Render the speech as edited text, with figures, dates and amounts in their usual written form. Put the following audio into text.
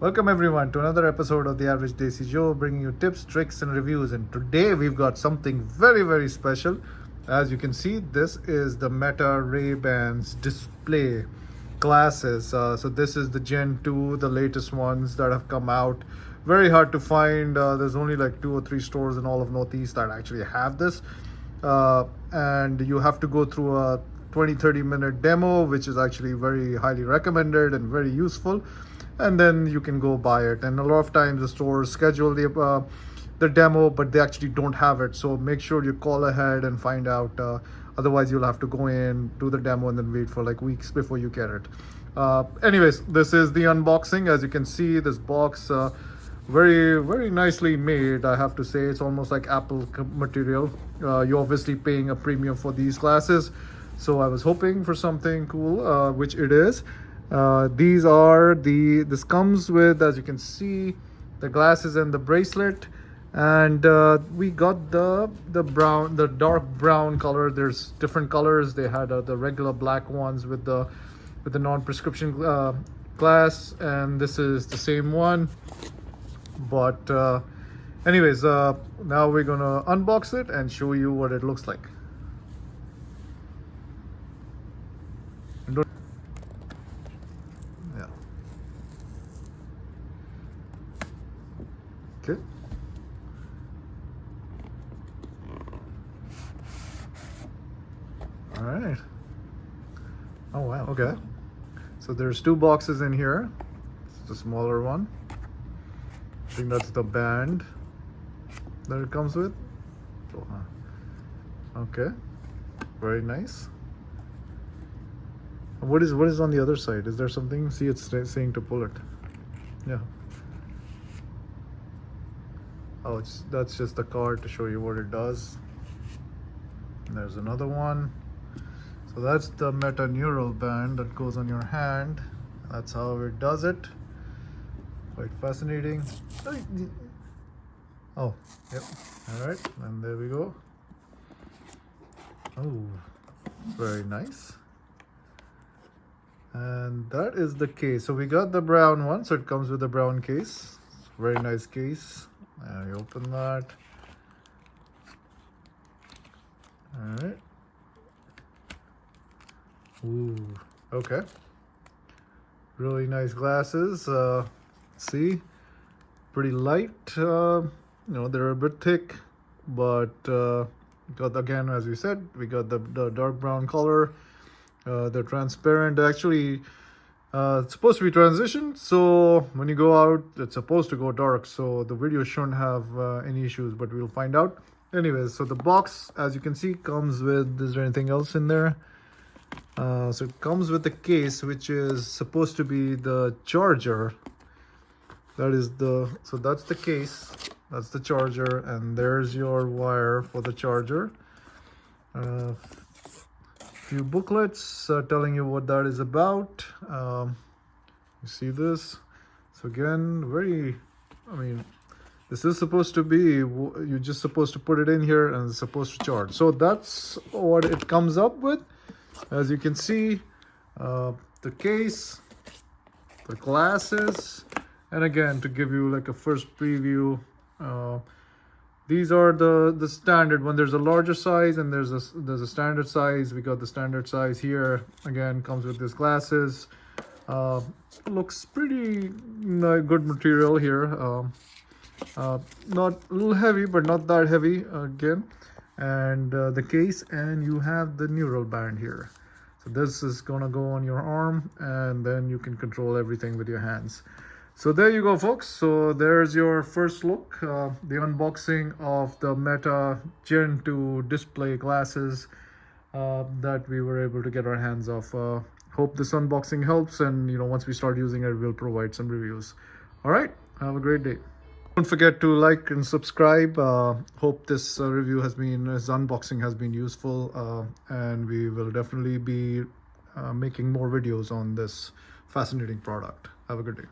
Welcome everyone to another episode of the Average Desi Joe, bringing you tips, tricks, and reviews. And today we've got something very special. As you can see, this is the Meta Ray-Bans display glasses. So this is the Gen 2, the latest ones that have come out. Very hard to find. There's only like 2 or 3 stores in all of Northeast that actually have this. And you have to go through a 20-30 minute demo, which is actually very highly recommended and very useful, and then you can go buy it. And a lot of times the stores schedule the demo, but they actually don't have it, so make sure you call ahead and find out. Otherwise you'll have to go in, do the demo, and then wait for like weeks before you get it. Anyways, this is the unboxing. As you can see, this box very nicely made, I have to say. It's almost like Apple material. You're obviously paying a premium for these glasses, so I was hoping for something cool, which it is. This comes with, as you can see, the glasses and the bracelet, and we got the dark brown color. There's different colors. They had the regular black ones with the non-prescription glass, and this is the same one. But anyways, now we're gonna unbox it and show you what it looks like. Yeah. Okay. All right. Oh wow. Okay. So there's 2 boxes in here. It's the smaller one. I think that's the band that it comes with. Okay, very nice. What is on the other side? Is there something? See, it's saying to pull it. Yeah. Oh, that's just the card to show you what it does. And there's another one. So that's the Meta neural band that goes on your hand. That's how it does it. Quite fascinating. Oh, yep. All right, and there we go. Oh, very nice. And that is the case. So we got the brown one, so it comes with a brown case. Very nice case. And you open that. All right. Ooh, okay. Really nice glasses. See, pretty light. They're a bit thick, but got, again, as we said, we got the dark brown color. They're transparent. Actually, it's supposed to be transition, so when you go out, it's supposed to go dark, so the video shouldn't have any issues, but we'll find out. Anyways, so the box, as you can see, comes with, is there anything else in there? So it comes with the case, which is supposed to be the charger. So that's the case, that's the charger, and there's your wire for the charger. Few booklets telling you what that is about. You see this? So again, this is supposed to be, you're just supposed to put it in here and it's supposed to charge. So that's what it comes up with. As you can see, the case, the glasses, and again, to give you like a first preview, these are the standard one. There's a larger size and there's a standard size. We got the standard size here. Again, comes with these glasses. Looks pretty good material here. Not a little heavy, but not that heavy again. And the case, and you have the neural band here. So this is gonna go on your arm, and then you can control everything with your hands. So there you go, folks. So there's your first look, the unboxing of the Meta Gen 2 display glasses that we were able to get our hands off. Hope this unboxing helps, and once we start using it, we'll provide some reviews. All right, have a great day. Don't forget to like and subscribe. Hope this unboxing has been useful, and we will definitely be making more videos on this fascinating product. Have a good day.